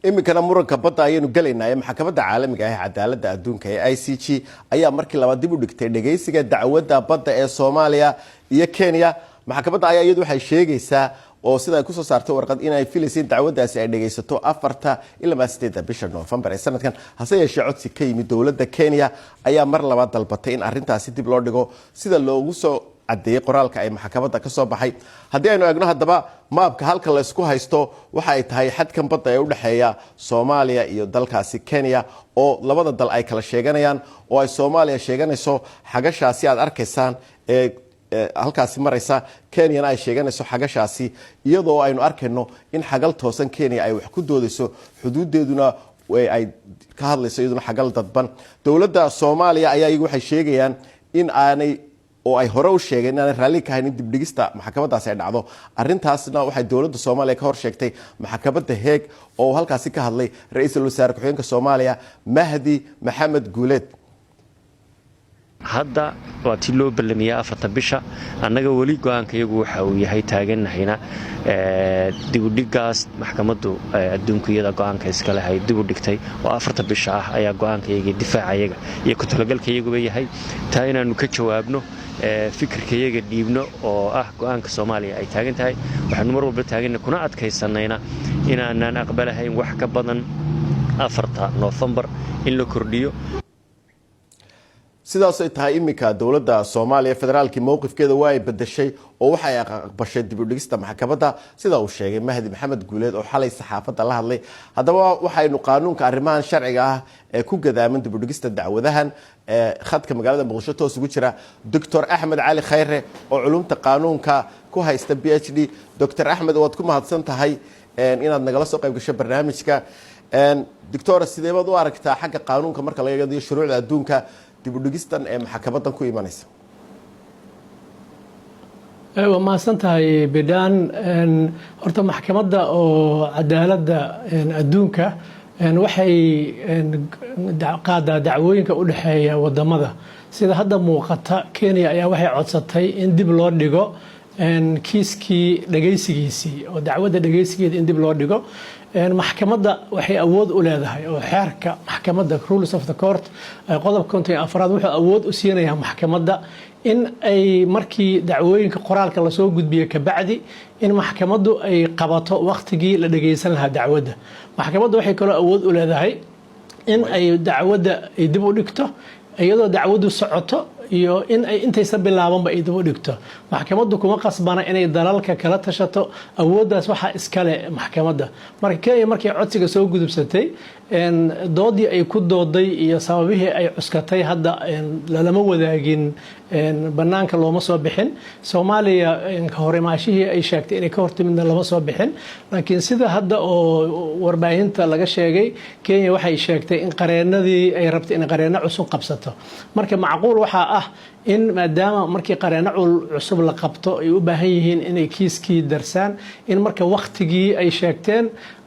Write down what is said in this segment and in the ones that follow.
imikana muranka badda ayaynu galaynaa maxkamadda caalamiga ah cadaaladda adduunka ee ICJ ayaa markii labaad dib u dhigtay dhageysiga dacwadda badda ee Soomaaliya iyo Kenya. maxkamadda ayaa iyadu waxay sheegaysaa oo sida ay ku soo saartay warqad in ay filayeen dacwaddaasi ay dhageysato 4 ilaa 8 bisha November ee sanadkan. hase yeeshee codsi ka yimid dowladda Kenya ayaa mar labaad dalbatay in arrintaasi dib loo dhigo sida loogu soo cadeeyay qoraalka ay maxkamadda ka soo baxay. haddii aynu eegno haddaba maabka halka la isku haysto waxa ay tahay xadkan badda ee u dhaxeeya Soomaaliya iyo dalkaasi Kenya oo labada dal ay kala sheeganayaan oo ay Soomaaliya sheeganayso xagashaasi aad arkaysaan ee halkaasi maraysa Kenya ay sheeganayso xagashaasi iyadoo aynu arkayno in xagal toosan Kenya ay wax ku doodayso xuduudeeduna ay ka hadlayso iyaduna xagal dadban. dowladda Soomaaliya ayaa iyagu waxay sheegayaan in aanay oo ay hore u sheegeen inaan raalli ka haynin dib dhigista maxkamaddaas ay dhacdo. arrintaasna waxay dowladda Soomaaliya ka hor sheegtay maxkamadda Hague oo halkaasi ka hadlay ra'iisul wasaare ku-xigeenka Soomaaliya Mahdi Maxamed Guuleed. hadda waa tii loo ballamiyay 4 bisha annaga wali go'aanka iyagu waxa uu yahay taageernahayna dib u dhigaas maxkamaddu adduunka iyada go'aanka iska lahay dib u dhigtay oo 4 bisha ah ayaa go'aanka iyaga difaaca iyaga iyo ku talagalka iyagu yahay taa inaanu ka jawaabno fikirka iyaga dhiibno oo ah go'aanka Soomaaliya ay taagan tahay waxaanu mar walba taagan kuna adkaysanayna inaanan aqbalahayn wax ka badan 4 November in la kordhiyo. sidaas ay tahay imika dowladda Soomaaliya federaalka mowqifkeeda waa ay bedeshay oo waxa ay aqbashay dib u dhigista maxkamadda sida uu sheegay Mahdi Maxamed Guuleed oo xalay saxaafadda la hadlay. haddaba waxaynu qaanuunka arrimahan sharciga ah ee ku gadaaman dib u dhigista dacwadahan khadka magaalada Muqdisho toos ugu jira Dr. Axmed Cali Khayre oo culumta qaanuunka ku haysta PhD. Dr. Axmed waad ku mahadsan tahay inaad nagala soo qayb gasho barnaamijka. Dr. sidee baad u aragtaa xagga qaanuunka marka laga eego shuruucda adduunka dib u dhigistan ee maxkamaddan ku imanaysa? waa mahadsan tahay bidaan. horta maxkamadda oo cadaaladda adduunka waxay qaadaa dacwooyinka u dhaxeeya wadamada. sida hadda muuqata Kenya ayaa waxay codsatay in dib loo dhigo kiiskii dhageysigiisii oo dacwadda dhageysigeeda in dib loo dhigo. maxkamadda waxay awood u leedahay oo xeerka maxkamadda rules of the court qodobka 54 wuxuu awood u siinayaa maxkamadda in ay markii dacwooyinka qoraalka la soo gudbiyo ka bacdi in maxkamaddu ay qabato waqtigii la dhageysan lahaa dacwadda. maxkamaddu waxay kale awood u leedahay in ay dacwadda ay dib u dhigto iyadoo dacwaddu socoto iyo in ay intaysa bilaabanba ay dib u dhigto. maxkamaddu kuma qasbana inay dalalka kala tashato awooddaas waxa iskale maxkamadda. marka Kenya markii codsiga soo gudubsatay doodii ay ku dooday iyo sababihii ay cuskatay hadda lama wadaagin banaanka looma soo bixin. Soomaaliya horimaashihii ay sheegtay inay ka hortimidna lama soo bixin. laakiin sida hadda oo warbaahinta laga sheegay Kenya waxay sheegtay in qareenadii ay rabtay in qareeno cusub qabsato. marka macquul waxa ah in maadaama markii qareeno cusub la qabto ay u baahan yihiin inay kiiskii darsaan in marka waqtigii ay sheegteen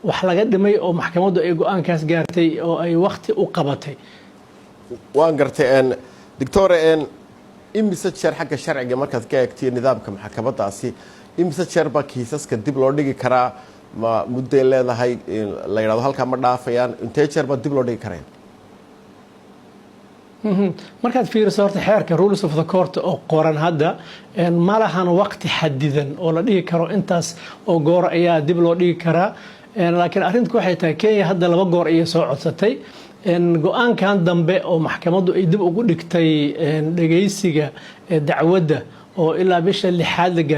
wax laga dhimay oo maxkamaddu ay go'aankaas gaartay oo ay waqti u qabatay. waan gartay Dr. imise jeer xagga sharciga markaad ka eegtay nidaamka maxkamaddaasi imise jeer ba kiisaska dib loo dhigi karaa ma muddo leedahay la yiraahdo halka ma dhaafayaan intee jeer ba dib loo dhigi kareen? markaad fiiriso horta xeerka rules of the court oo qoran hadda ma lahan waqti xadidan oo la dhigi karo intaas oo goor ayaa dib loo dhigi karaa. laakiin arrintu waxay tahay Kenya hadda 2 goor ayay soo codsatay go'aankan dambe oo maxkamaddu ay dib ugu dhigtay dhageysiga dacwadda oo ilaa bisha 6